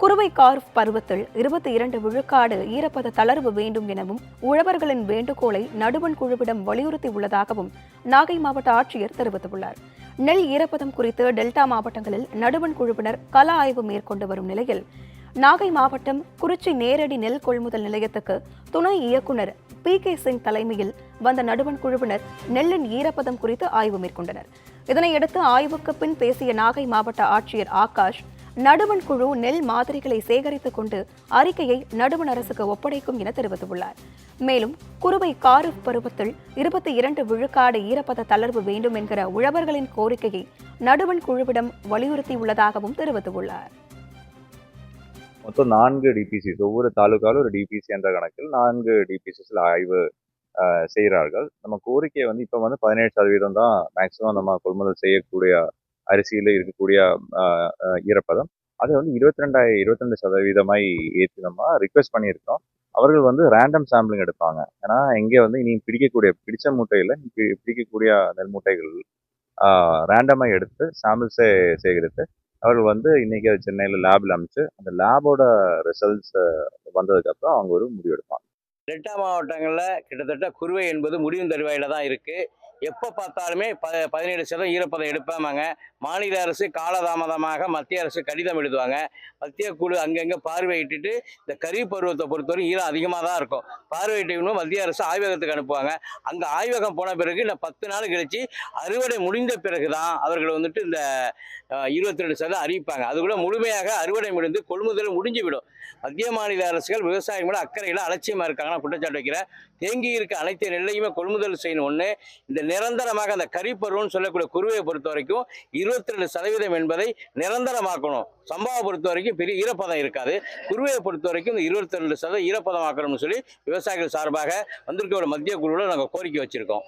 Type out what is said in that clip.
குறுவை கார்ஃப் பருவத்தில் 22 விழுக்காடு ஈரப்பத தளர்வு வேண்டும் எனவும் உழவர்களின் வேண்டுகோளை நடுவண் குழுவிடம் வலியுறுத்தி உள்ளதாகவும் நாகை மாவட்ட ஆட்சியர் தெரிவித்துள்ளார். நெல் ஈரப்பதம் குறித்து டெல்டா மாவட்டங்களில் நடுவண் குழுவினர் கள ஆய்வு மேற்கொண்டு வரும் நிலையில் நாகை மாவட்டம் குறிச்சி நேரடி நெல் கொள்முதல் நிலையத்துக்கு துணை இயக்குநர் PK சிங் தலைமையில் வந்த நடுவண் குழுவினர் நெல்லின் ஈரப்பதம் குறித்து ஆய்வு மேற்கொண்டனர். இதனையடுத்து ஆய்வுக்கு பின் பேசிய நாகை மாவட்ட ஆட்சியர் ஆகாஷ், நடுவண் குழு நெல் மாதிரிகளை சேகரித்துக் கொண்டு அறிக்கையை நடுவண் அரசுக்கு ஒப்படைக்கும் என தெரிவித்துள்ளார். மேலும் குறுவை காரிஃப் பருவத்தில் 22 விழுக்காடு ஈரப்பத தளர்வு வேண்டும் என்கிற உழவர்களின் கோரிக்கையை நடுவண் குழுவிடம் வலியுறுத்தியுள்ளதாகவும் தெரிவித்துள்ளார். மொத்தம் 4 டிபிசிஸ், ஒவ்வொரு தாலுகாலும் ஒரு டிபிசி என்ற கணக்கில் 4 டிபிசிஸ்ல ஆய்வு செய்கிறார்கள். நம்ம கோரிக்கையை இப்போ 17% தான் மேக்சிமம் நம்ம கொள்முதல் செய்யக்கூடிய அரிசியில் இருக்கக்கூடிய ஈரப்பதம். அதை 22% ஏற்றி நம்ம ரிக்வெஸ்ட் பண்ணியிருக்கோம். அவர்கள் ரேண்டம் சாம்பிளிங் எடுப்பாங்க. ஏன்னா இங்கே இனி பிடிச்ச மூட்டையில் பிடிக்கக்கூடிய நெல் மூட்டைகள் ரேண்டமாக எடுத்து சாம்பிள்ஸை சேகரித்து அவர்கள் இன்னைக்கு சென்னையில் லேபில் அமைச்சு அந்த லேபோட ரிசல்ட்ஸ் வந்ததுக்கப்புறம் அவங்க ஒரு முடிவு எடுப்பாங்க. டெல்டா மாவட்டங்களில் கிட்டத்தட்ட குறுவை என்பது முடியும் தருவாயில் தான் இருக்குது. எப்போ பார்த்தாலுமே 17% ஈரப்பதம் எடுப்பாங்க. மாநில அரசு காலதாமதமாக மத்திய அரசு கடிதம் எழுதுவாங்க. மத்திய குழு அங்கங்கே பார்வையிட்டு இந்த கரீப் பருவத்தை பொறுத்தவரை ஈரம் அதிகமாக தான் இருக்கும். பார்வையிட்டு மத்திய அரசு ஆய்வகத்துக்கு அனுப்புவாங்க. அங்கே ஆய்வகம் போன பிறகு இல்லை 10 நாள் கழிச்சு அறுவடை முடிந்த பிறகு தான் அவர்கள் இந்த 22% அறிவிப்பாங்க. அதுக்குள்ள முழுமையாக அறுவடை முடிந்து கொள்முதல் முடிஞ்சுவிடும். மத்திய மாநில அரசுகள் விவசாயிகளோட அக்கறையில் அலட்சியமாக இருக்காங்கன்னா குற்றச்சாட்டு வைக்கிற. தேங்கி இருக்க அனைத்து நெல்லையுமே கொள்முதல் செய்யணும். ஒன்று, இந்த நிரந்தரமாக அந்த கரீப் பருவம்னு சொல்லக்கூடிய குறுவையை பொறுத்த வரைக்கும் 22% என்பதை நிரந்தரமாக்கணும். சம்பாவை பொறுத்த வரைக்கும் பெரிய ஈரப்பதம் இருக்காது. குறுவையை பொறுத்த வரைக்கும் இந்த 22% ஈரப்பதமாக்கணும்னு சொல்லி விவசாயிகள் சார்பாக வந்திருக்க ஒரு மத்திய குழுவில் நாங்கள் கோரிக்கை வச்சிருக்கோம்.